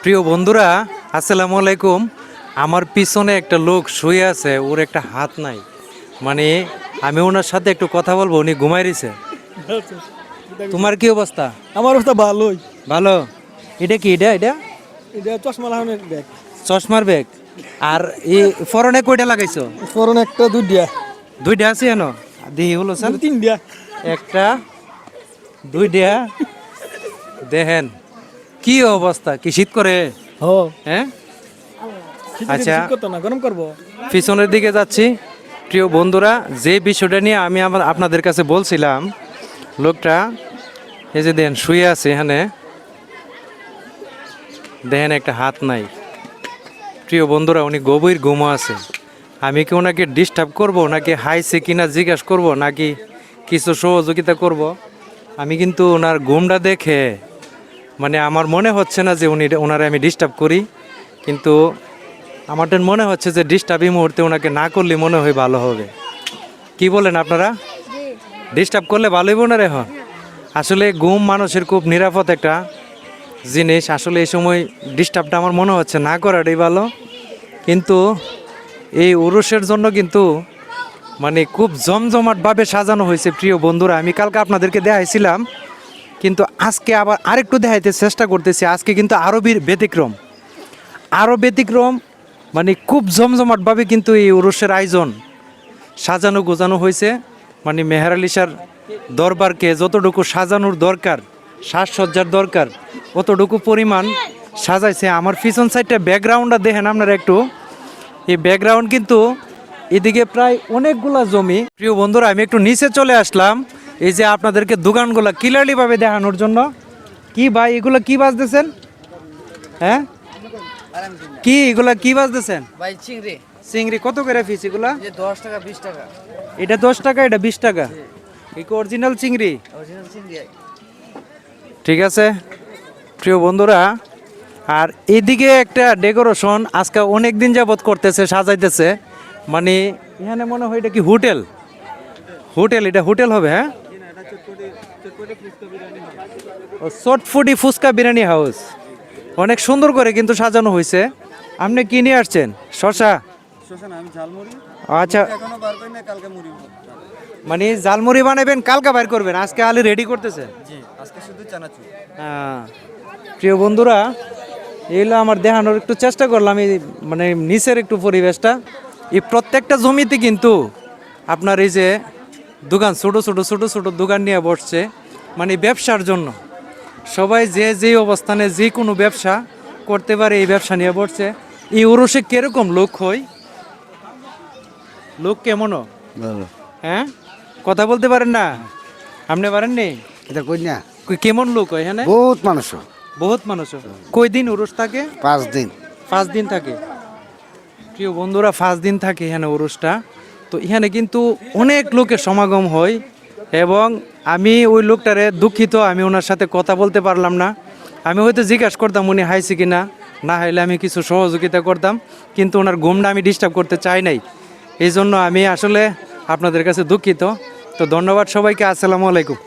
প্রিয় বন্ধুরা, আসসালামু আলাইকুম। আমার পিছনে একটা লোক শুয়ে আছে, ওর একটা হাত নাই। মানে আমি ওনার সাথে একটু কথা বলবো, উনি ঘুমাই রয়েছে। তোমার কি অবস্থা? আমার অবস্থা ভালোই। ভালো। এটা কি? এটা এটা এটা চশমা লাগানোর ব্যাগ। চশমার ব্যাগ। আর এই ফরনে কয়টা লাগাইছো? ফোরন একটা দুইটা দুইটা আছে এনো দিহি হলো স্যার। তিনটা। একটা দুইটা। দেখেন কি অবস্থা, কি শীত করে? ও হ্যাঁ আচ্ছা, আচ্ছা, করতো না, গরম করবো। পিছনের দিকে যাচ্ছি। প্রিয় বন্ধুরা, যে বিষয়টা নিয়ে আমি আপনাদের কাছে বলছিলাম, লোকটা এই যে দেন শুয়ে আছে এখানে, দেখেন একটা হাত নাই। প্রিয় বন্ধুরা, উনি গভীর ঘুমো আছে। আমি কি ওনাকে ডিস্টার্ব করব, নাকি হাইছে কিনা জিজ্ঞাসা করব, নাকি কিছু সহযোগিতা করব? আমি কিন্তু ওনার ঘুমটা দেখে মানে আমার মনে হচ্ছে না যে ওনারে আমি ডিস্টার্ব করি, কিন্তু আমাদের মনে হচ্ছে যে ডিস্টার্ব এই মুহূর্তে ওনাকে না করলে মনে হয় ভালো হবে। কি বলেন আপনারা? ডিস্টার্ব করলে ভালো হইব না রে? এখন আসলে ঘুম মানুষের খুব নিরাপদ একটা জিনিস। আসলে এই সময় ডিস্টার্বটা আমার মনে হচ্ছে না করাটাই ভালো। কিন্তু এই উরুষের জন্য কিন্তু মানে খুব জমজমাটভাবে সাজানো হয়েছে। প্রিয় বন্ধুরা, আমি কালকে আপনাদেরকে দেখাইছিলাম, কিন্তু আজকে আবার আরেকটু দেখাইতে চেষ্টা করতেছি। আজকে কিন্তু আরও ব্যতিক্রম, মানে খুব জমজমাটভাবে কিন্তু এই উরুষের আয়োজন সাজানো গোজানো হয়েছে। মানে মেহের আলী শাহর দরবারকে যতটুকু সাজানোর দরকার, সাজসজ্জার দরকার, অতটুকু পরিমাণ সাজাইছে। আমার পিছন সাইডটা ব্যাকগ্রাউন্ডটা দেখেন আপনারা একটু। এই ব্যাকগ্রাউন্ড কিন্তু এদিকে প্রায় অনেকগুলা জমি। প্রিয় বন্ধুরা, আমি একটু নিচে চলে আসলাম, এই যে আপনাদেরকে দোকানগুলো ক্লিয়ারলিভাবে দেখানোর জন্য। কি ভাই, এগুলো কি বাজতেছেন? হ্যাঁ, কি এগুলা কি বাজতেছেন? ভাই চিংড়ি চিংড়ি কত করে পিস এগুলা? যে 10 টাকা 20 টাকা এটা 10 টাকা, এটা 20 টাকা। এই অরিজিনাল চিংড়ি। অরিজিনাল চিংড়ি। ঠিক আছে প্রিয় বন্ধুরা, আর এদিকে একটা ডেকোরেশন আজকে অনেক দিন যাবত করতেছে, সাজাইতেছে। মানে এখানে মনে হয় এটা কি হোটেল? এটা হোটেল হবে। হ্যাঁ, ও চটফুটি ফুচকা বিরিয়ানি হাউস। অনেক সুন্দর করে কিন্তু সাজানো হয়েছে। আপনি কি নিয়ে আসছেন? শশা? আচ্ছা, মানে জালমুড়ি বানাবেন, কালকে বাইর করবেন, আজকে আলি রেডি করতেছে। হ্যাঁ প্রিয় বন্ধুরা, এইগুলো আমার দেখানোর একটু চেষ্টা করলাম। এই মানে নিচের একটু পরিবেশটা, এই প্রত্যেকটা জমিতে কিন্তু আপনার এই যে দোকান, ছোট ছোট দোকান নিয়ে বসছে, মানে ব্যবসার জন্য। সবাই যে অবস্থানে যে কোনো ব্যবসা করতে পারে, এই ব্যবসা নিয়ে বসছে। এই উরসে কিরকম লোক হয়? লোক কেমনও? হ্যাঁ, কথা বলতে পারেন না? আপনি পারেননি? এটা কই না, কেমন লোক হয় এখানে? বহুত মানুষ, বহুত মানুষ। কই দিন উরস থাকে? 5 দিন। 5 দিন থাকে। প্রিয় বন্ধুরা, 5 দিন থাকে এখানে উরসটা। তো এখানে কিন্তু অনেক লোকের সমাগম হয়, এবং আমি ওই লোকটারে দুঃখিত, আমি ওনার সাথে কথা বলতে পারলাম না। আমি হয়তো জিজ্ঞাসা করতাম উনি হাইছে কি না, না হাইলে আমি কিছু সহযোগিতা করতাম, কিন্তু ওনার ঘুমটা আমি ডিস্টার্ব করতে চাই নাই। এই জন্য আমি আসলে আপনাদের কাছে দুঃখিত। তো ধন্যবাদ সবাইকে। আসসালামু আলাইকুম।